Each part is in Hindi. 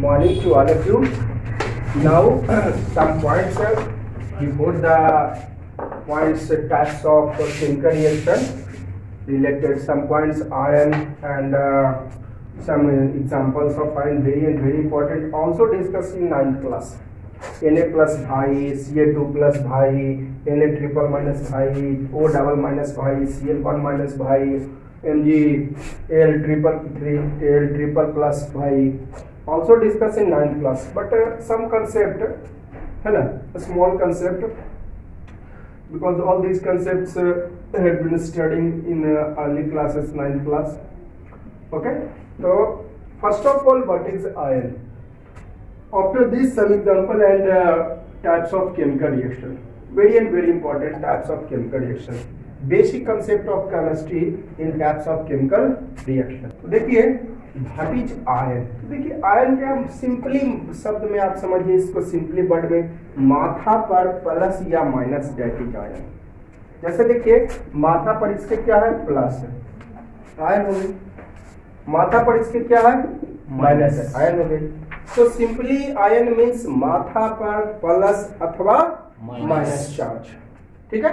morning to all of you. Now some points we put the points types of chemical reaction related some points iron and some examples of iron very important. Also discussed in 9th class. Na plus bhai, Ca2 plus bhai, Na triple minus bhai, O double minus bhai, Cl1 minus bhai, Mg Al triple plus bhai. Also discussed in 9th class. But some concept, a small concept, because all these concepts have been studying in early classes, 9th class. Okay. So first of all, what is iron? After this, some example and types of chemical reaction. Very and very important types of chemical reaction. Basic concept of chemistry in types of chemical reaction. देखिए, what is iron? देखिए, iron क्या सिंपली शब्द में आप समझिए इसको सिंपली वर्ड में माथा पर प्लस या माइनस डेट इज आयन. जैसे देखिए माथा पर इसके क्या है प्लस है आयन हो गई, माथा पर इसके क्या है माइनस है आयन हो गई. तो सिंपली आयन मीन्स माथा पर प्लस अथवा माइनस चार्ज. ठीक है.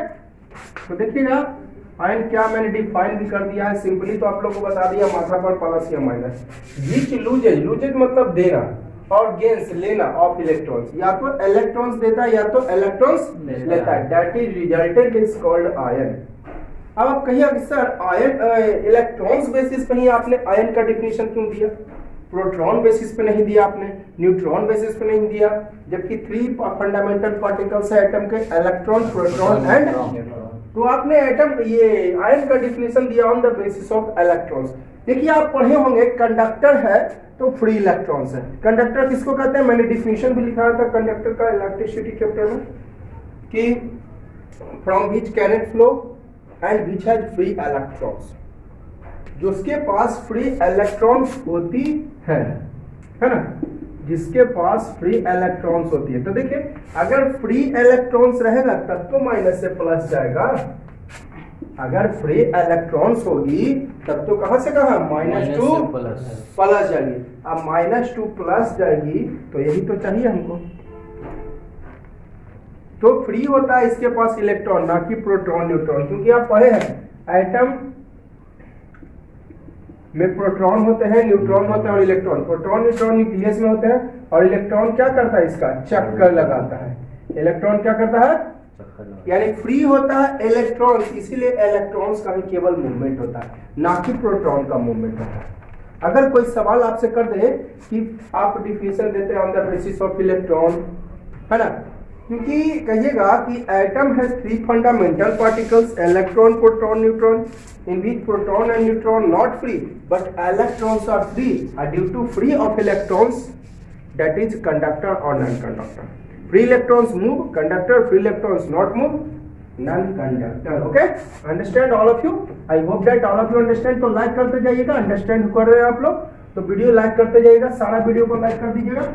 तो देखिएगा आयन क्या मैंने डिफाइन भी कर दिया है सिंपली, तो आप लोग को बता दिया माथा पर प्लस या माइनस. विच लूजेज मतलब देना और गेंस लेना ऑफ इलेक्ट्रॉन्स, या तो इलेक्ट्रॉन्स देता है या तो इलेक्ट्रॉन्स लेता है, that is resultant is called ion. अब आप कहिए कि सर आयन इलेक्ट्रॉन्स बेसिस पे ही आपने आयन का डिफिनेशन क्यों दिया, प्रोटॉन बेसिस पे नहीं दिया आपने, न्यूट्रॉन बेसिस पे नहीं दिया, जबकि 3 फंडामेंटल पार्टिकल्स है एटम के इलेक्ट्रॉन प्रोटॉन एंड, तो आपने एटम ये आयन का डिफिनेशन दिया on the basis of electrons. देखिए आप पढ़े होंगे कंडक्टर है तो फ्री इलेक्ट्रॉन्स है. कंडक्टर किसको कहते हैं, मैंने डिफिनेशन भी लिखा था कंडक्टर का इलेक्ट्रिसिटी चैप्टर में कि from which can it flow and which has free electrons, जो उसके पास फ्री इलेक्ट्रॉन्स होती है ना, जिसके पास फ्री इलेक्ट्रॉन्स होती है. तो देखिए अगर फ्री इलेक्ट्रॉन्स रहेगा तब तो माइनस से प्लस जाएगा, अगर फ्री इलेक्ट्रॉन्स होगी तब तो कहां से कहां माइनस टू प्लस जाएगी. अब माइनस टू प्लस जाएगी तो यही तो चाहिए हमको. तो फ्री होता है इसके पास इलेक्ट्रॉन, ना कि प्रोटॉन न्यूट्रॉन, क्योंकि आप पढ़े हैं एटम में प्रोटॉन होते हैं, न्यूट्रॉन होते हैं और इलेक्ट्रॉन. प्रोटॉन न्यूट्रॉन न्यूक्लियस में होते हैं और इलेक्ट्रॉन क्या करता है इसका चक्कर लगाता है. इलेक्ट्रॉन क्या करता है यानी फ्री होता है इलेक्ट्रॉन, इसीलिए इलेक्ट्रॉन्स का ही केवल मूवमेंट होता है, ना कि प्रोटॉन का मूवमेंट होता है. अगर कोई सवाल आपसे कर दे कि आप डिफिनेशन देते हैं on the basis of electron, है ना, क्योंकि कहिएगा कि atom has 3 fundamental particles electron proton neutron, in which proton and neutron not free but electrons are free due to free of electrons, that is conductor or non-conductor. Free electrons move conductor, free electrons not move non-conductor. Okay, understand all of you? I hope that all of you understand. तो लाइक करते जाइएगा, अंडरस्टैंड कर रहे हैं आप लोग तो वीडियो लाइक करते जाइएगा, सारा वीडियो को लाइक कर दीजिएगा.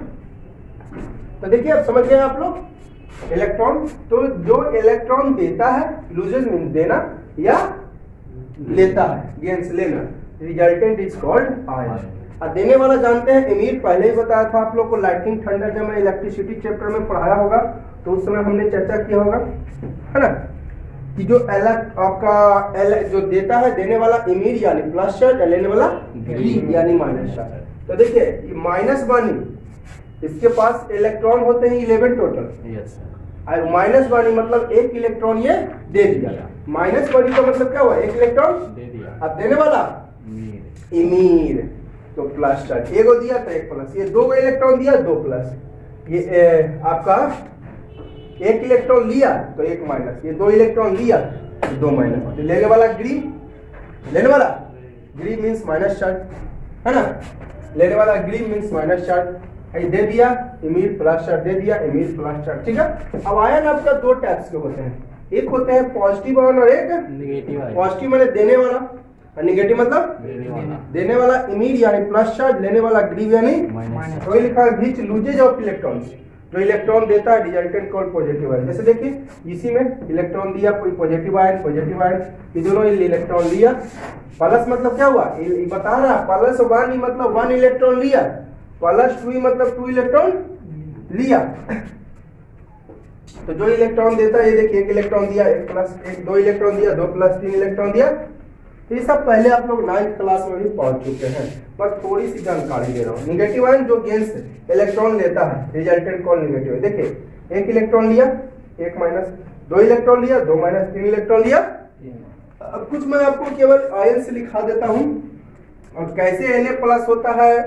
तो देखिए आप समझ गए आप लोग इलेक्ट्रॉन, तो जो इलेक्ट्रॉन देता है लूजेस मीन देना या लेता है गेंस लेना, रिजल्टेंट इज कॉल्ड आयन. और देने वाला जानते हैं एमिट, पहले ही बताया था आप लोग को लाइटनिंग थंडर जब मैं इलेक्ट्रिसिटी चैप्टर में पढ़ाया होगा तो उस समय हमने चर्चा किया होगा, है ना, कि जो आपका जो देता है देने वाला एमिट यानी प्लस चार्ज, लेने वाला ग्रीन यानी माइनस चार्ज. तो देखिए माइनस वानी इसके पास इलेक्ट्रॉन होते हैं 11 टोटल, और माइनस वानी मतलब एक इलेक्ट्रॉन ये दे दिया. माइनस वानी का मतलब क्या हुआ, एक इलेक्ट्रॉन दे दिया. अब देने वाला इमीर तो प्लस चार्ज, एक दिया तो एक प्लस, ये 2 इलेक्ट्रॉन दिया 2 प्लस, ये आपका एक इलेक्ट्रॉन लिया तो एक माइनस, ये 2 इलेक्ट्रॉन लिया तो 2 माइनस. लेने वाला ग्रीन, लेने वाला ग्रीन मीन्स माइनस चार्ज, है ना, लेने वाला ग्रीन मीन्स माइनस चार्ज दे दिया, इमीर प्लस चार्ज दे दिया, इमीर प्लस चार्ज. ठीक है. अब आयन आपका 2 टाइप्स के होते हैं, एक होते हैं पॉजिटिव आयन और एक नेगेटिव आयन. पॉजिटिव माने देने वाला और नेगेटिव मतलब देने वाला इमीर यानी प्लस चार्ज, लेने वाला ग्रीव यानी माइनस. तो लिखा है विच लूजेज ऑफ इलेक्ट्रॉन्स, जो इलेक्ट्रॉन देता है रिजल्टेंट कॉल्ड पॉजिटिव आयन. जैसे देखिए इसी में इलेक्ट्रॉन दिया कोई पॉजिटिव आयन, ये दोनों इलेक्ट्रॉन लिया, प्लस मतलब क्या हुआ ये बता रहा, प्लस 1 मतलब 1 इलेक्ट्रॉन लिया +2 ही मतलब 2 इलेक्ट्रॉन लिया। तो जो इलेक्ट्रॉन देता है ये देखिए 1 इलेक्ट्रॉन दिया, 1 + 1 2 इलेक्ट्रॉन दिया, 2 + 3 इलेक्ट्रॉन दिया। तो ये सब पहले आप लोग 9th क्लास में भी पढ़ चुके हैं, बस थोड़ी सी जानकारी दे रहा हूँ। नेगेटिव आयन जो गेन से इलेक्ट्रॉन लेता है, रिजल्टेंट कॉल नेगेटिव। देखिए 1 इलेक्ट्रॉन लिया, 1 - 2 इलेक्ट्रॉन लिया, 2 - 3 इलेक्ट्रॉन लिया। अब कुछ मैं आपको केवल आयन से लिखा देता हूँ, और कैसे Na+ होता है,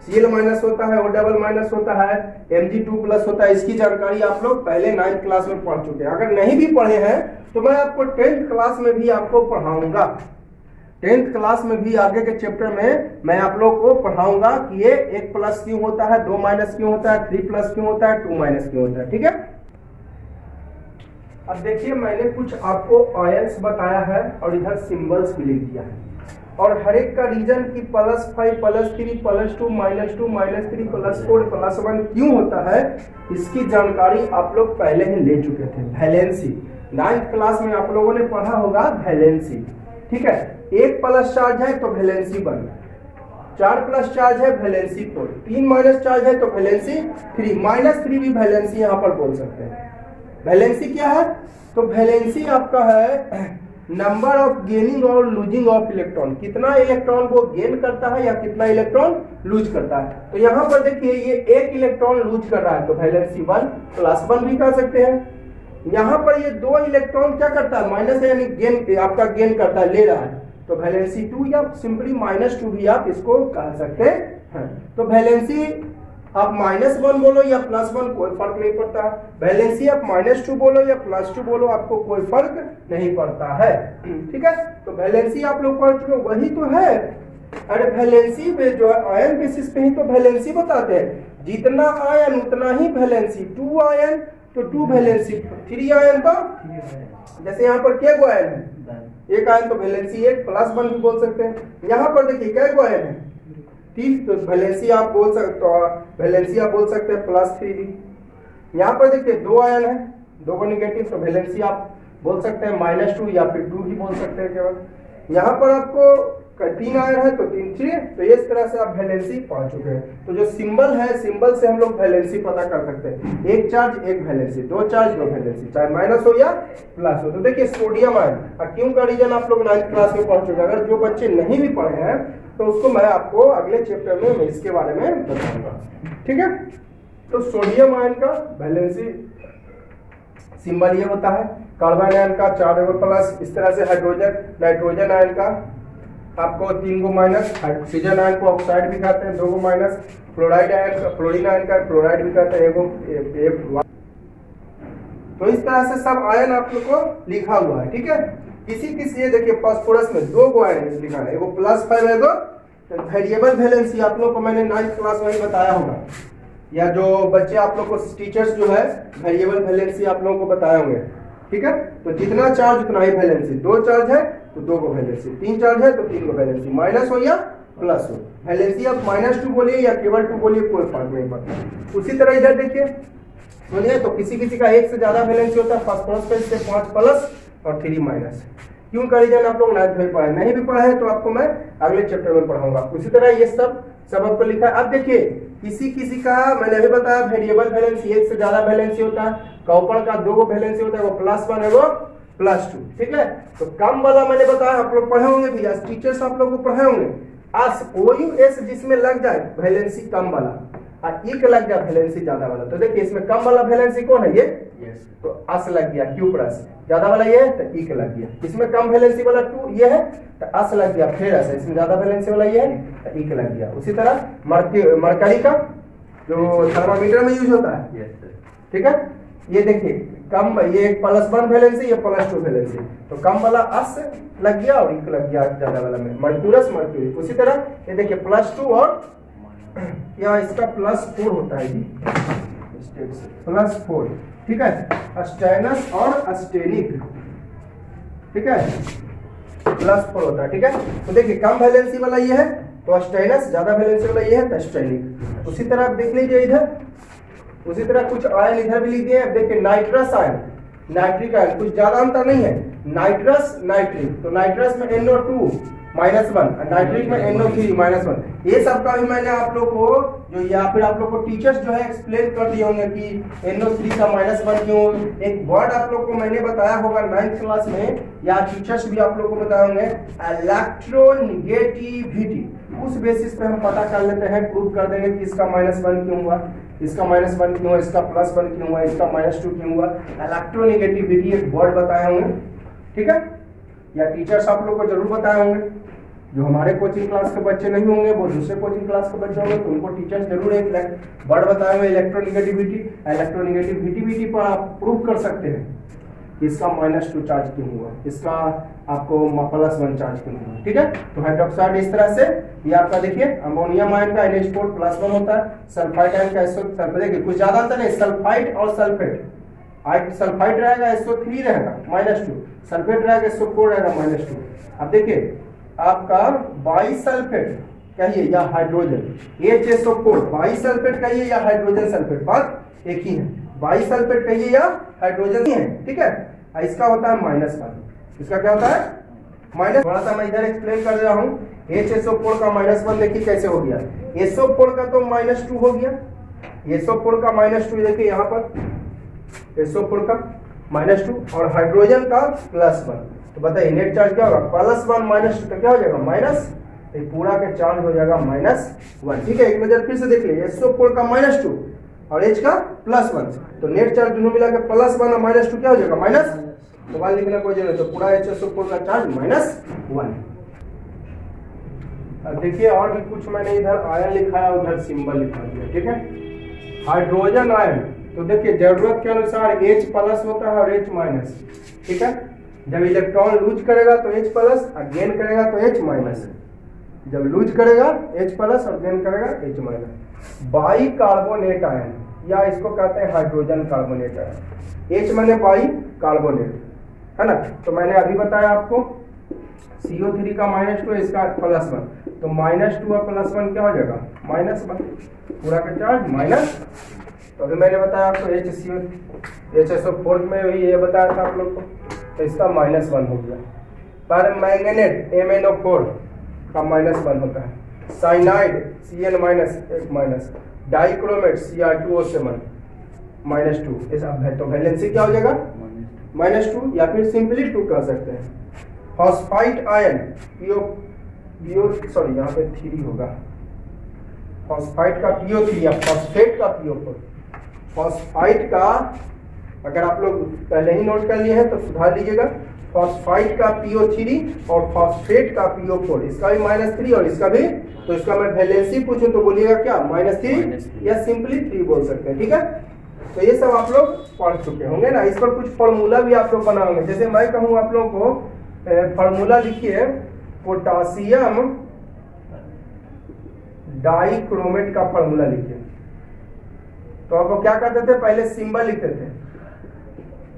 Cl- होता है, O- होता है, Mg2+ होता है, इसकी जानकारी आप लोग पहले 9th क्लास में पढ़ चुके हैं। अगर नहीं भी पढ़े हैं तो मैं आपको 10th क्लास में भी आपको पढ़ाऊंगा। 10th क्लास में भी आगे के चैप्टर में मैं आप लोग को पढ़ाऊंगा कि ये 1+ क्यों होता है, 2- क्यों होता है, 3+ क्यों होता है, 2- क्यों होता है। ठीक है, अब देखिए मैंने कुछ आपको आयंस बताया है और इधर सिंबल्स भी लिख दिया है, और हर एक का रीजन की +5 +3 +2 -2 -3 +4 +1 क्यों होता है, इसकी जानकारी आप लोग पहले ही ले चुके थे। वैलेंसी 9th क्लास में आप लोगों ने पढ़ा होगा वैलेंसी। ठीक है, 1+ चार्ज है तो वैलेंसी 1, 4+ चार्ज है वैलेंसी 4, 3- चार्ज है तो वैलेंसी 3, -3 भी वैलेंसी यहाँ पर बोल सकते हैं। वैलेंसी क्या है, तो वैलेंसी आपका है नंबर ऑफ गेनिंग और लूजिंग ऑफ इलेक्ट्रॉन, कितना इलेक्ट्रॉन वो गेन करता है या कितना इलेक्ट्रॉन लूज करता है। तो यहाँ पर देखिए ये 1 इलेक्ट्रॉन लूज कर रहा है तो वैलेंसी 1 +1 भी कह सकते हैं। यहाँ पर ये 2 इलेक्ट्रॉन क्या करता है, माइनस यानी गेन, आपका गेन करता है, ले रहा है, तो वैलेंसी 2 या सिंपली -2 भी आप इसको कह सकते हैं। तो वैलेंसी आप -1 बोलो या +1 कोई फर्क नहीं पड़ता। वैलेंसी आप -2 बोलो या +2 बोलो, आपको कोई फर्क नहीं पड़ता है। ठीक है, तो वैलेंसी आप लोग पढ़ चुके, वही तो है। अरे वैलेंसी पे जो है आयन बेसिस पे ही तो वैलेंसी बताते हैं, जितना आयन उतना ही वैलेंसी। 2 आयन तो 2 वैलेंसी, 3 आयन तो जैसे यहाँ पर क्या आयन है, 1 आयन तो वैलेंसी 1 +1 भी बोल सकते हैं। यहाँ पर देखिए क्या आयन है, 3, तो वैलेंसी आप बोल सकते हो, वैलेंसी आप बोल सकते हैं +3 भी। यहाँ पर देखिए 2 आयन है, 2 को निगेटिव, तो वैलेंसी आप बोल सकते हैं -2 या फिर 2 भी बोल सकते हैं केवल। यहाँ पर आपको 3 आयन है तो 3 3, तो इस तरह से आप वैलेंसी पढ़ चुके हैं। तो जो सिंबल है, सिंबल से हम लोग वैलेंसी पता कर सकते हैं। 1 चार्ज 1 वैलेंसी, 2 चार्ज 2 वैलेंसी, चाहे माइनस हो या प्लस हो। तो देखिए सोडियम आयन क्यों का रीजन आप लोग 9th क्लास में पढ़ चुके हैं। अगर जो बच्चे नहीं भी पढ़े हैं तो उसको मैं आपको अगले चैप्टर में मैं इसके बारे में बताऊंगा। ठीक है, तो सोडियम आयन का वैलेंसी सिंबल ये होता है। कार्बन आयन का 4 इस तरह से हाइड्रोजन, नाइट्रोजन आयन का आपको 3 को माइनस, ऑक्सीजन आयन को ऑक्साइड भी कहते हैं, 2 को माइनस, फ्लोराइड आयन का, फ्लोरीन आयन का फ्लोराइड भी कहते हैं, तो इस तरह से सब आयन आप लोग को लिखा हुआ है। ठीक है, किसी ये देखिए फास्फोरस में 2 को आयन लिखा है, एगो +5 है, एगो वेरिएबल वैलेंसी। आप लोग को मैंने 9th क्लास में ही बताया होगा, या जो बच्चे आप लोग को टीचर्स जो है वेरिएबल वैलेंसी आप लोगों को बताए होंगे। ठीक है, तो जितना चार्ज उतना ही वैलेंसी, 2 चार्ज है तो 2 को वैलेंसी, 3 चार्ज है तो 3 को वैलेंसी, माइनस हो या प्लस हो। वैलेंसी आप -2 बोलिए या केवल 2 बोलिए, कोई फर्क नहीं पड़ता। उसी तरह इधर देखिए, समझिए, तो किसी का 1 से ज्यादा वैलेंसी होता है। फास्फोरस पे इससे 5 प्लस और 3 माइनस। क्यों का रीजन आप लोग 9th में पढ़े, नहीं भी पढ़े हैं तो आपको मैं अगले चैप्टर में पढ़ाऊंगा। उसी तरह ये सब आपको लिखा है। अब देखिए किसी का मैंने अभी बताया वेरिएबल वैलेंसी 1 से ज्यादा वैलेंसी होता है। कॉपर का 2 को वैलेंसी होता है, वो +1 है, वो +2। ठीक है, तो कम वाला मैंने बताया, आप लोग पढ़े होंगे भैया, टीचर्स आप लोग को पढ़े होंगे। OUS जिसमें लग जाए वैलेंसी कम वाला, और इक लग जाए वैलेंसी ज्यादा वाला। तो देखिए इसमें कम वाला वैलेंसी कौन है, ये तो अस लग गया, Q+। ज्यादा वाला ये है तो इक लग गया। इसमें कम वैलेंसी वाला 2 ये है तो अस लग गया, फिर अस। इसमें ज्यादा वैलेंसी वाला ये है तो इक लग गया। उसी तरह मरकरी का जो थर्मामीटर में यूज होता है, ठीक है, ये देखिए कम, ये +1 वैलेंसी, ये +2 वैलेंसी, तो कम वाला अस लग गया और इक लग गया ज्यादा वाला में, मर्क्यूरी। उसी तरह ये देखिए +2 और या इसका +4 होता है जी, +4। ठीक है, स्टेनस और अस्टेनिक, ठीक है, +4 होता है। ठीक है, तो देखिए कम वैलेंसी वाला ये है तो स्टेनस, ज्यादा वैलेंसी वाला ये है तो स्टेनिक। उसी तरह आप देख लीजिए इधर, उसी तरह कुछ आयन इधर भी लिख दिए। देखिए नाइट्रस आयन, नाइट्रिक आयन, कुछ ज्यादा अंतर नहीं है। नाइट्रस नाइट्रिक, तो नाइट्रस में NO2 -1, नाइट्रिक में NO3 -1। ये सब का भी मैंने आप लोग को जो या फिर आप लोग को टीचर्स जो है एक्सप्लेन कर दिए होंगे कि NO3 का -1 क्यों। एक वर्ड आप लोग को मैंने बताया होगा 9th क्लास में, या टीचर्स भी आप लोग को बताए होंगे, इलेक्ट्रोनेगेटिविटी। उस बेसिस पे हम पता कर लेते हैं, प्रूव कर देंगे कि इसका -1 क्यों हुआ, इसका -1 क्यों हुआ, इसका +1 क्यों हुआ, इसका -2 क्यों हुआ। इलेक्ट्रोनेगेटिविटी एक वर्ड बताए होंगे, ठीक है, या टीचर्स आप लोग को जरूर बताए होंगे। जो हमारे कोचिंग क्लास के बच्चे नहीं होंगे, वो दूसरे कोचिंग क्लास के बच्चे होंगे, तो उनको टीचर्स जरूर एक वर्ड बताए हुए इलेक्ट्रोनेगेटिविटी। इलेक्ट्रोनेगेटिविटी पर आप प्रूव कर सकते हैं कि इसका -2 चार्ज क्यों हुआ, इसका आपको +1 चार्ज क्यों हुआ, ठीक है। तो हाइड्रोक्साइड इस तरह से, ये आपका देखिए अमोनियम आयन का NH4 +1 होता है, सल्फाइड आयन का SO3, देखिए कुछ ज्यादा अंतर नहीं, सल्फाइड और सल्फेट। सल्फाइड रहेगा SO3 रहेगा -2, सल्फेट रहेगा SO4 रहेगा -2। अब देखिए आपका बाइसल्फेट कहिए या हाइड्रोजन, HSO4 बाइसल्फेट कहिए या हाइड्रोजन सल्फेट, बात एक ही है। बाइसल्फेट कहिए या हाइड्रोजन ही है, ठीक है। इसका होता है -1, इसका क्या होता है माइनस। थोड़ा सा मैं इधर एक्सप्लेन कर रहा हूँ। HSO4 का -1 देखिए कैसे हो गया, SO4 का तो -2 हो गया, SO4 का -2 देखिए यहाँ पर, SO4 का -2 और हाइड्रोजन का +1। तो बताइए नेट चार्ज क्या होगा, +1 -2 तो क्या हो जाएगा माइनस, पूरा का चार्ज हो जाएगा -1, ठीक है। एक नजर फिर से देख लीजिए, SO4 का -2 और H का +1, तो नेट चार्ज दोनों मिला के +1 और -2 क्या हो जाएगा माइनस। तो वाल लिखने कोई जरूरत, तो पूरा HSO4 का चार्ज -1। अब देखिए और भी कुछ मैंने इधर आयन लिखा है, उधर सिंबल लिखा दिया, ठीक है। हाइड्रोजन आयन, तो देखिए जरूरत के अनुसार H+ होता है और H-, ठीक है। जब इलेक्ट्रॉन लूज करेगा तो H+ और गेन करेगा तो H-, जब लूज करेगा H+ और गेन करेगा H-। बाई कार्बोनेट आयन, या इसको कहते हैं हाइड्रोजन कार्बोनेट आयन, H माने बाई कार्बोनेट, है ना। तो मैंने अभी बताया आपको CO3 का -2, इसका +1, तो -2 और +1 क्या हो जाएगा -1, पूरा का चार्ज माइनस। तो अभी मैंने बताया आपको HSO4 में भी ये बताया था आप लोग को, तो इसका -1 हो गया। पर मैंगनेट MnO4 का -1 होता है, साइनाइड Cn-, डाइक्रोमेट Cr2O7 -2, ऐसा है। तो वैलेंसी क्या हो जाएगा -2, या फिर सिंपली 2 कह सकते हैं। फॉस्फाइट आयन सॉरी यहाँ पे 3 होगा, फॉस्फाइट का PO3 या फॉस्फेट का PO4। फॉस्फाइट का अगर आप लोग पहले ही नोट कर लिए हैं तो सुधार लीजिएगा, फॉस्फाइट का PO3 और फॉस्फेट का PO4, इसका भी -3 और इसका भी। तो इसका मैं वैलेंसी पूछूं तो बोलिएगा क्या -3 या सिंपली 3 बोल सकते हैं, ठीक है। तो ये सब आप लोग पढ़ चुके होंगे ना। इस पर कुछ फॉर्मूला भी आप लोग बनाओगे, जैसे मैं कहूँ आप लोग को फॉर्मूला लिखिए, पोटासियम डाइक्रोमेट का फॉर्मूला लिखिए। तो आप लोग क्या करते थे, पहले सिंबल लिखते थे,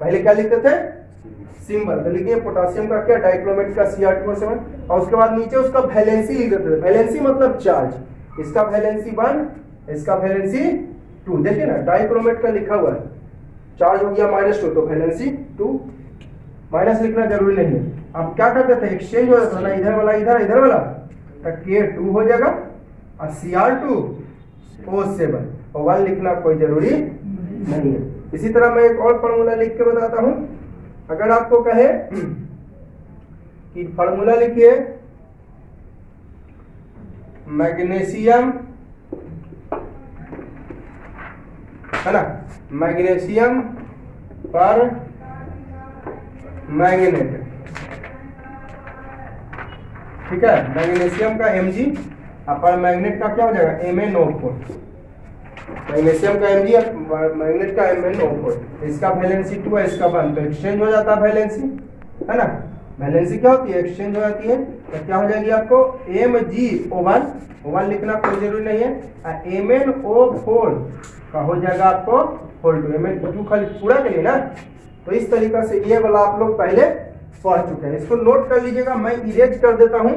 पहले क्या लिखते थे सिंबल। तो लिखिए पोटासियम का क्या, डाइक्रोमेट का Cr2O7, और उसके बाद नीचे उसका वैलेंसी लिख देते थे। वैलेंसी मतलब चार्ज, इसका वैलेंसी 1, इसका वैलेंसी 2, देखिए ना डाइक्रोमेट का लिखा हुआ है, चार्ज हो गया -2, तो वैलेंसी 2, माइनस लिखना जरूरी नहीं है। आप क्या करते थे, एक्सचेंज हो जाता था ना, इधर वाला इधर, इधर वाला, तो K2 हो जाएगा और Cr2O7, और 1 लिखना कोई जरूरी नहीं है। इसी तरह मैं एक और फॉर्मूला लिख के बताता हूं। अगर आपको कहे कि फॉर्मूला लिखिए मैग्नीशियम, है ना, मैग्नीशियम पर मैग्नेट, ठीक है, मैग्नीशियम का Mg पर मैग्नेट का क्या हो जाएगा MnO4, मैग्नीशियम का Mg और मैग्नेट का MnO4, इसका वैलेंसी 2 है, इसका 1, तो एक्सचेंज हो जाता है वैलेंसी, है ना। वैलेंसी क्या होती है, एक्सचेंज हो जाती है, तो क्या हो जाएगी आपको MgO1, 1 लिखना कोई जरूरी नहीं है, MnO4 का हो जाएगा आपको होल 2, Mn2 खाली पूरा के लिए ना। तो इस तरीका से ये वाला आप लोग पहले पढ़ चुके हैं, इसको नोट कर लीजिएगा। मैं इरेज कर देता हूँ,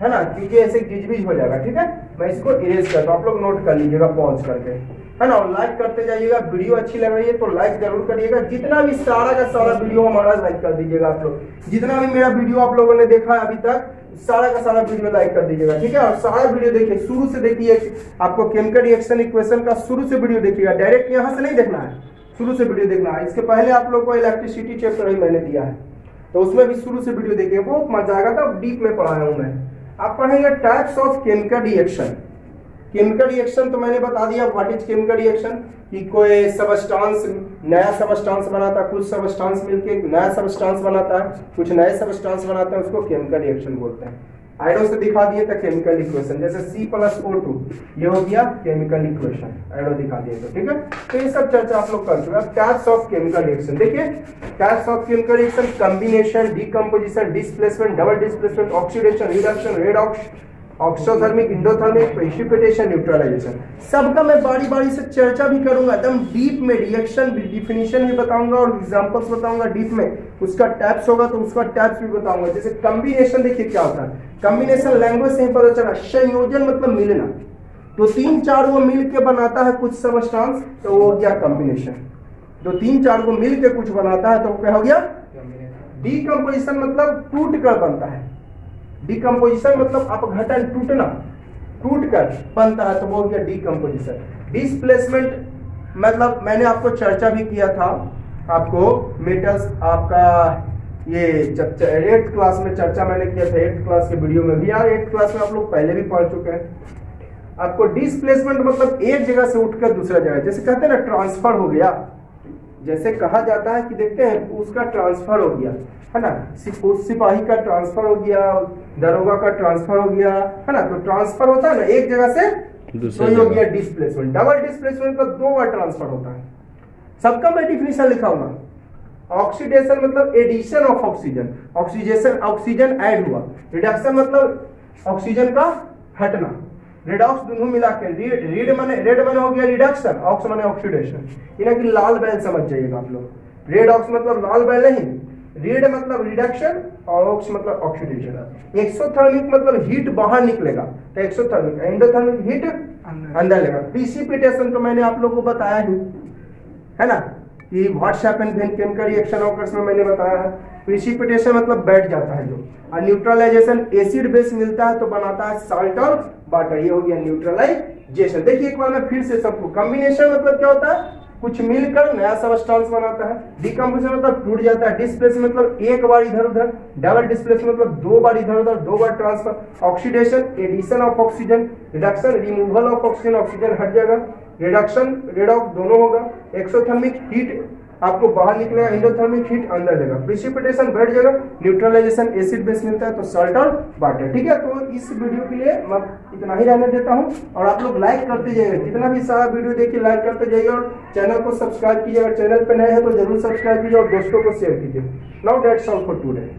है ना, क्योंकि ऐसे गिजबिज हो जाएगा, ठीक है। मैं इसको इरेज करता हूँ, आप लोग नोट कर लीजिएगा पॉज करके, है ना, और लाइक करते जाइएगा। वीडियो अच्छी लग रही है तो लाइक जरूर करिएगा, जितना भी सारा का सारा वीडियो हमारा लाइक कर दीजिएगा आप लोग। जितना भी मेरा वीडियो आप लोगों ने देखा है अभी तक सारा का सारा वीडियो लाइक कर दीजिएगा, ठीक है। और सारा वीडियो देखिए, शुरू से देखिए, आपको केमिकल रिएक्शन इक्वेशन का शुरू से वीडियो देखिएगा, डायरेक्ट यहाँ से नहीं देखना है, शुरू से वीडियो देखना है। इसके पहले आप लोग को इलेक्ट्रिसिटी चैप्टर ही मैंने दिया है, तो उसमें भी शुरू से वीडियो देखिए, बहुत मजा आएगा। तो डीप में पढ़ाया हूँ मैं। आप पढ़ेंगे types of chemical reaction. Chemical reaction तो मैंने बता दिया, व्हाट इज केमिकल रिएक्शन, कि कोई सबस्टांस नया सबस्टांस बनाता है, कुछ सबस्टांस मिलके एक नया सबस्टांस बनाता है, कुछ नए सबस्टांस बनाता है, उसको केमिकल रिएक्शन बोलते हैं। आयडो से दिखा दिए था केमिकल इक्वेशन, जैसे C+O2 ये हो गया केमिकल इक्वेशन, आयडो दिखा दिए तो, ठीक है। तो ये सब चर्चा आप लोग कर चुके हैं। टाइप्स ऑफ केमिकल रिएक्शन देखिए, types of chemical reaction: combination, decomposition, displacement, double displacement, oxidation, reduction, redox, exothermic, endothermic, precipitation, neutralisation. सबका मैं बारी बारी से चर्चा भी करूंगा, एकदम डीप में रिएक्शन डिफिनीशन भी बताऊंगा और एग्जांपल्स बताऊंगा डीप में। उसका टाइप्स होगा तो उसका टाइप्स भी बताऊंगा। जैसे कॉम्बिनेशन देखिए क्या होता है, कॉम्बिनेशन लैंग्वेज से ही पता चला, संयोजन मतलब मिलना, तो 3-4 को मिल के बनाता है कुछ सबस्टांस, तो वो हो गया कॉम्बिनेशन। तो 3-4 को मिल के कुछ बनाता है तो क्या हो गया डीकंपोजिशन, मतलब टूट कर बनता है। डिकम्पोजिशन मतलब अपघटन, टूटना, टूट कर बनता है तो वो हो गया डिकम्पोजिशन। डिस्प्लेसमेंट मतलब मैंने आपको चर्चा भी किया था, आपको मेटल्स आपका ये जब 8th क्लास में चर्चा मैंने किया था, 8th क्लास के वीडियो में भी, यार 8th क्लास में आप लोग पहले भी पढ़ चुके हैं। आपको डिस्प्लेसमेंट मतलब एक जगह से उठकर दूसरा जगह, जैसे कहते हैं ना ट्रांसफर हो गया, जैसे कहा जाता है कि देखते हैं उसका ट्रांसफर हो गया, है ना, सिपाही का ट्रांसफर हो गया, दरोगा का ट्रांसफर हो गया, है ना, तो ट्रांसफर होता है ना एक जगह से, तो ये हो गया डिस्प्लेसमेंट। डबल डिस्प्लेसमेंट का 2 बार ट्रांसफर होता है। सबका मैं डिफिनेशन लिखाऊंगा। ऑक्सीडेशन मतलब addition of oxygen, oxidation oxygen add हुआ। रिडक्शन मतलब ऑक्सीजन का हटना। रेडॉक्स दोनों मिला के, रेड माने हो गया रिडक्शन, ऑक्स माने ऑक्सीडेशन। इन्हें की लाल बैल समझ जाइएगा आप लोग। रेड ऑक्स मतलब लाल बैल नहीं, रेड मतलब रिडक्शन और ऑक्स मतलब ऑक्सीडेशन। एक्सोथर्मिक मतलब हीट बाहर निकलेगा, तो एक्सोथर्मिक। एंडोथर्मिक हीट अंदर लेगा। प्रिसिपिटेशन तो मैंने आप लोगों को बताया ही, है ना, कि what's happen when chemical reaction occurs में मैंने बताया है। प्रिसिपिटेशन मतलब बैठ जाता है जो। और न्यूट्रलाइजेशन एसिड बेस मिलता है तो बनाता है साल्ट और वाटर, ये हो गया न्यूट्रलाइजेशन। देखिए एक बार मैं फिर से सबको, कॉम्बिनेशन मतलब क्या होता है, कुछ मिलकर नया सबस्टांस बनाता है। डिकम्पोजिशन मतलब टूट जाता है। डिस्प्लेसमेंट मतलब एक बार इधर उधर। डबल डिस्प्लेसमेंट मतलब 2 बार इधर उधर, 2 बार transfer. Oxidation addition of oxygen. Reduction removal of oxygen, oxygen हट जाएगा। रिडक्शन रेडॉक्स दोनों होगा। एक्सोथर्मिक हीट आपको बाहर निकलेगा, एंडोथर्मिक हीट अंदर लेगा। प्रिसिपिटेशन बैठ जाएगा। न्यूट्रलाइजेशन एसिड बेस मिलता है तो सॉल्ट और वाटर, ठीक है। तो इस वीडियो के लिए मैं इतना ही रहने देता हूं और आप लोग लाइक करते जाइएगा, जितना भी सारा वीडियो देखिए लाइक करते जाइएगा और चैनल को सब्सक्राइब कीजिएगा। चैनल पे नए हैं तो जरूर सब्सक्राइब कीजिए और दोस्तों को शेयर कीजिए। Now that's all for today.